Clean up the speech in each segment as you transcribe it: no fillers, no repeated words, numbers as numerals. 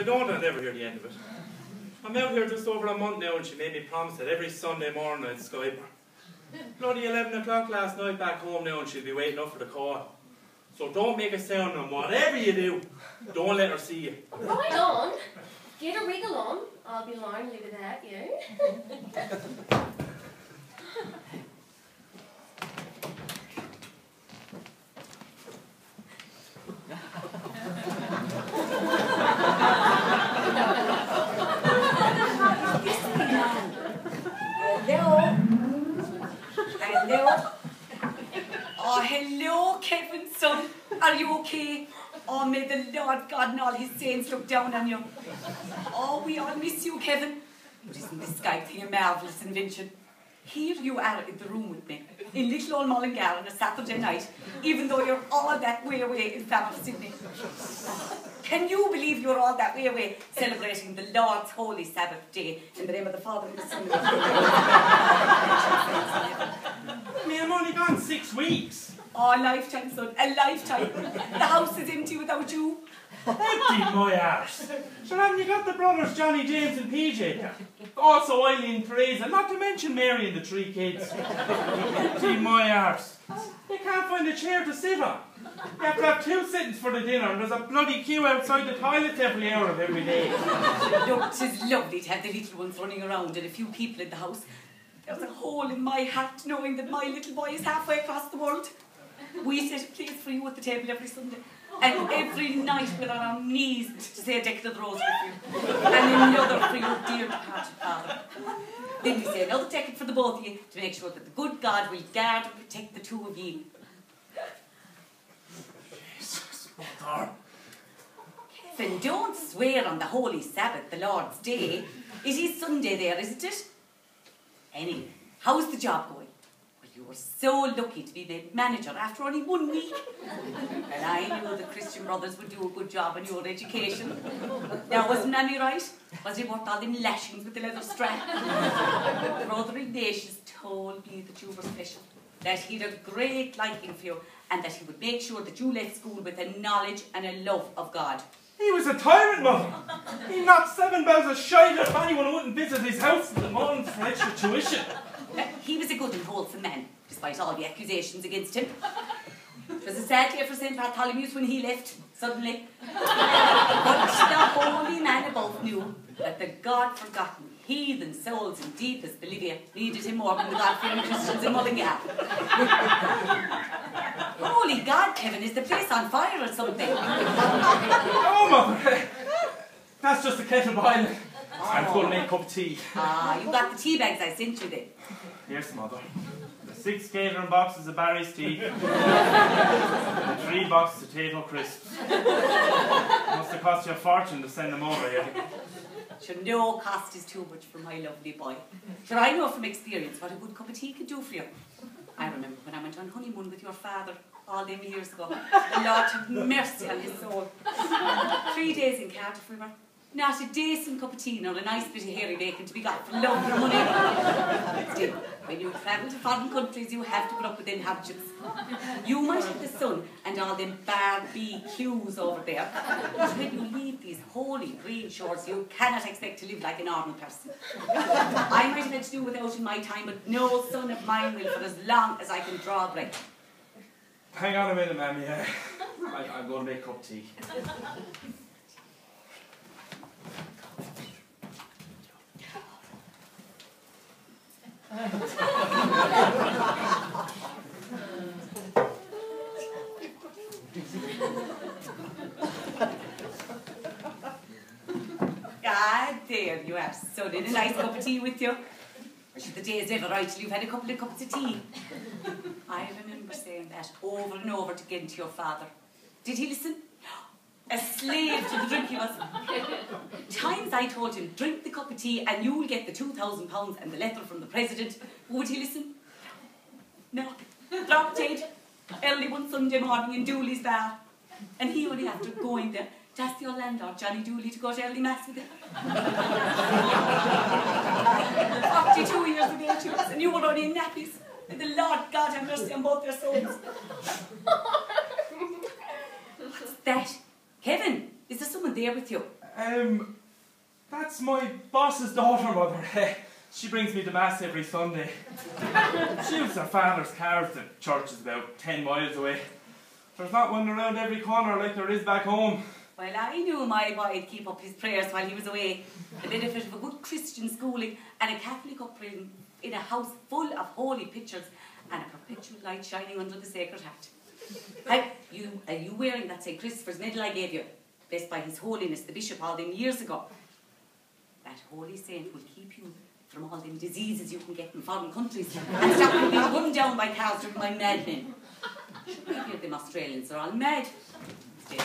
don't, I'll never hear the end of it. I'm out here just over a month now and she made me promise that every Sunday morning I'd Skype her. Bloody 11 o'clock last night back home now and she'll be waiting up for the call. So don't make a sound and whatever you do, don't let her see you. Right on. Get a wriggle on. I'll be lonely without you. Hello. Oh, hello, Kevin, son. Are you okay? Oh, may the Lord God and all his saints look down on you. Oh, we all miss you, Kevin. But isn't this Skype thing a marvellous invention? Here you are in the room with me, in little old Mullingar on a Saturday night, even though you're all that way away in Falmouth, Sydney. Can you believe you're all that way away, celebrating the Lord's Holy Sabbath Day in the name of the Father and the Son and the Holy Spirit? Me, I'm only gone 6 weeks. Oh, a lifetime, son, a lifetime. The house is empty without you. Empty my arse. Sure, haven't you got the brothers Johnny, James and PJ? Also Eileen and Teresa, not to mention Mary and the 3 kids. Empty my arse. You can't find a chair to sit on. You have to have 2 sittings for the dinner and there's a bloody queue outside the toilet every hour of every day. Look, 'tis lovely to have the little ones running around and a few people in the house. There's a hole in my heart knowing that my little boy is halfway across the world. We set a place for you at the table every Sunday. And every night we're on our knees to say a decade of the rose with you. And another for your dear departed father. Then we say another decade for the both of you to make sure that the good God will guard and protect the 2 of you. Jesus, Mother. Then don't swear on the Holy Sabbath, the Lord's Day. It is Sunday there, isn't it? Anyway, how's the job going? Well, you were so lucky to be made manager after only 1 week. And I knew the Christian brothers would do a good job in your education. Now, wasn't Nanny right? Was it worth all them lashings with the leather strap? Brother Ignatius told me that you were special, that he'd a great liking for you, and that he would make sure that you left school with a knowledge and a love of God. He was a tyrant, Mother. He knocked 7 bells of shite out of anyone who wouldn't visit his house in the mornings for extra tuition. He was a good and wholesome man, despite all the accusations against him. It was a sad day for St. Bartholomew's when he left, suddenly. But the holy man above knew that the God-forgotten, heathen souls in deepest Bolivia needed him more than the God-fearing Christians in Mullingar. Holy God, Kevin, is the place on fire or something? Oh, Mother. That's just a kettle boiling. I'm going to make a cup of tea. Ah, you got the tea bags I sent you then. Yes, Mother. The 6 catering boxes of Barry's tea. And 3 boxes of potato crisps. Must have cost you a fortune to send them over here. Sure, no cost is too much for my lovely boy. Sure, I know from experience what a good cup of tea can do for you. I remember when I went on honeymoon with your father all them years ago. The Lord have mercy on his soul. 3 days in Cardiff we were. Not a decent cup of tea, nor a nice bit of hairy bacon to be got for love or money. Still, when you travel to foreign countries, you have to put up with inhabitants. You might have the sun and all them barbecues over there, but when you leave these holy green shores, you cannot expect to live like a normal person. I might have had to do without in my time, but no son of mine will for as long as I can draw breath. Hang on a minute, Mammy. I'm going to make a cup of tea. Ah, there you are, son, in a nice cup of tea with you. The day is never right till you've had a couple of cups of tea. I remember saying that over and over again to your father. Did he listen? A slave to the drink he was. Times I told him, drink the cup of tea and you'll get the £2,000 and the letter from the president. Would he listen? No. Dropped dead early one Sunday morning in Dooley's bar. And he only after going there to ask your landlord, Johnny Dooley, to go to early mass with him. 42 years of age he was, and you were only in nappies. And the Lord God have mercy on both their souls. What's that? Kevin, is there someone there with you? That's my boss's daughter, Mother. She brings me to Mass every Sunday. She uses her father's cars. The church is about 10 miles away. There's not one around every corner like there is back home. Well, I knew my boy'd keep up his prayers while he was away. The benefit of a good Christian schooling and a Catholic upbringing in a house full of holy pictures and a perpetual light shining under the sacred heart. Are you wearing that St. Christopher's medal I gave you? Blessed by His Holiness the Bishop all them years ago. That holy saint will keep you from all them diseases you can get in foreign countries and stop you being run down by cars driven by madmen. I hear them Australians are all mad. Still,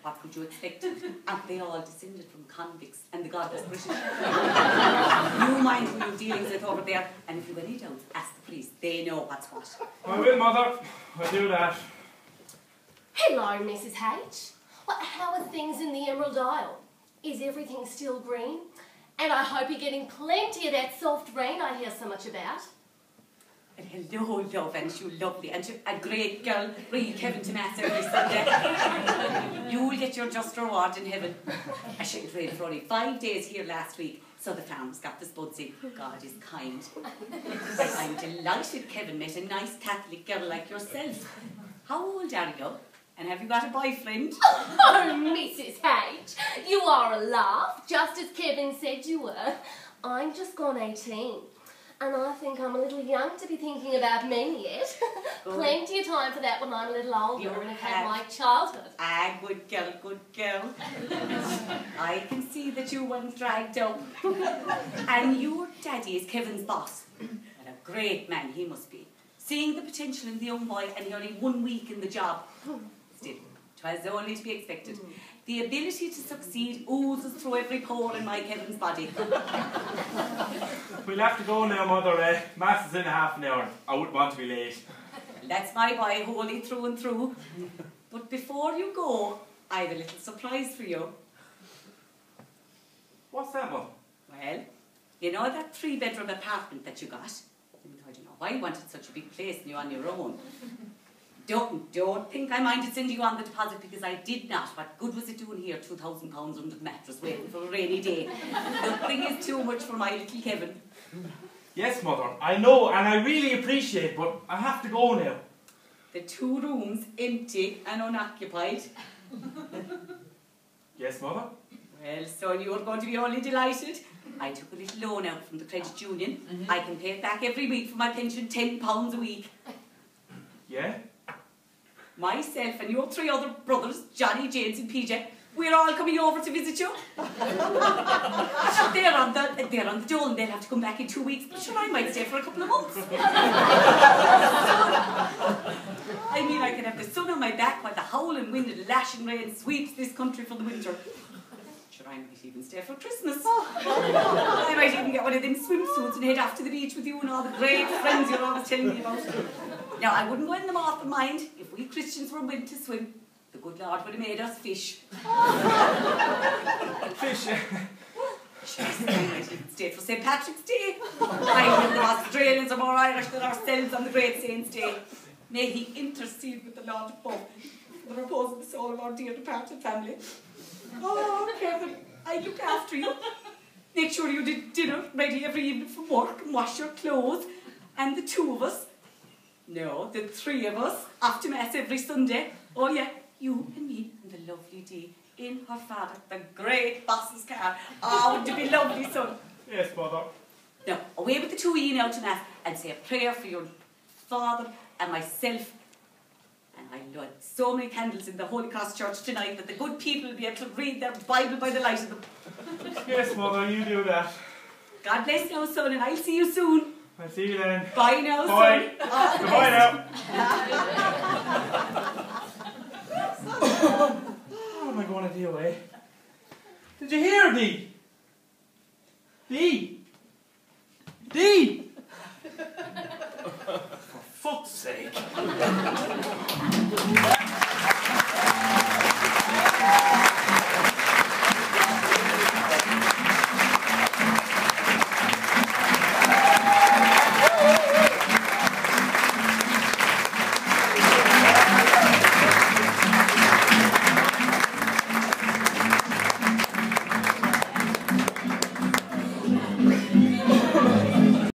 what could you expect? Aren't they all descended from convicts and the godless British? You mind who you're dealing with over there, and if you've any doubts, ask the police. They know what's what. I will, Mother. I'll do that. Hello, Mrs. H. How are things in the Emerald Isle? Is everything still green? And I hope you're getting plenty of that soft rain I hear so much about. And hello, love, and you lovely, and a great girl, bring Kevin to Mass every Sunday. You'll get your just reward in heaven. I shouldn't rain for only 5 days here last week, so the farm's got the spuds in. God is kind. I'm delighted Kevin met a nice Catholic girl like yourself. How old are you? And have you got a boyfriend? Oh, Mrs. H, you are a laugh, just as Kevin said you were. I'm just gone 18, and I think I'm a little young to be thinking about men yet. Plenty of time for that when I'm a little older and have had my childhood. Ah, good girl, good girl. I can see that you weren't dragged up. And your daddy is Kevin's boss. And a great man he must be. Seeing the potential in the young boy and only 1 week in the job. Still, 'twas only to be expected. The ability to succeed oozes through every pore in my Kevin's body. We'll have to go now, Mother. Mass is in half an hour. I wouldn't want to be late. That's my boy, holy through and through. But before you go, I have a little surprise for you. What's that, Mother? Well, you know that 3-bedroom apartment that you got? I don't know why you wanted such a big place and you're on your own. Don't think I minded sending you on the deposit because I did not. What good was it doing here, £2,000 under the mattress waiting for a rainy day? Nothing is too much for my little Kevin. Yes, Mother, I know and I really appreciate, but I have to go now. The 2 rooms empty and unoccupied. Yes, Mother? Well, son, you're going to be only delighted. I took a little loan out from the credit union. I can pay it back every week for my pension, £10 a week. Yeah? Myself and your 3 other brothers, Johnny, James and PJ, we're all coming over to visit you. They're on the dole and they'll have to come back in 2 weeks, but sure, I might stay for a couple of months. I mean, I can have the sun on my back while the howling wind and lashing rain sweeps this country for the winter. Sure, I might even stay for Christmas. I might even get one of them swimsuits and head off to the beach with you and all the great friends you're always telling me about. Now, I wouldn't go in them off the mind. If we Christians were meant to swim, the good Lord would have made us fish. Fish? Sure, I might even stay for St. Patrick's Day. I know the Australians are more Irish than ourselves on the great Saint's Day. May he intercede with the Lord above for the repose of the soul of our dear departed family. Oh, Kevin, I look after you. Make sure you did dinner ready every evening from work and wash your clothes. And the 2 of us, no, the 3 of us, off to Mass every Sunday. Oh yeah, you and me and the lovely Dee in her father, the great boss's car. Oh, wouldn't it be lovely, son? Yes, Mother. Now, away with the 2 of you now to Mass and say a prayer for your father and myself. And I light so many candles in the Holy Cross Church tonight that the good people will be able to read their Bible by the light of them. Yes, Mother, you do that. God bless you, son, and I'll see you soon. I'll see you then. Bye now, Bye. son. Goodbye now. What am I going to do, eh? Did you hear, Dee? Dee? Dee? For fuck's sake.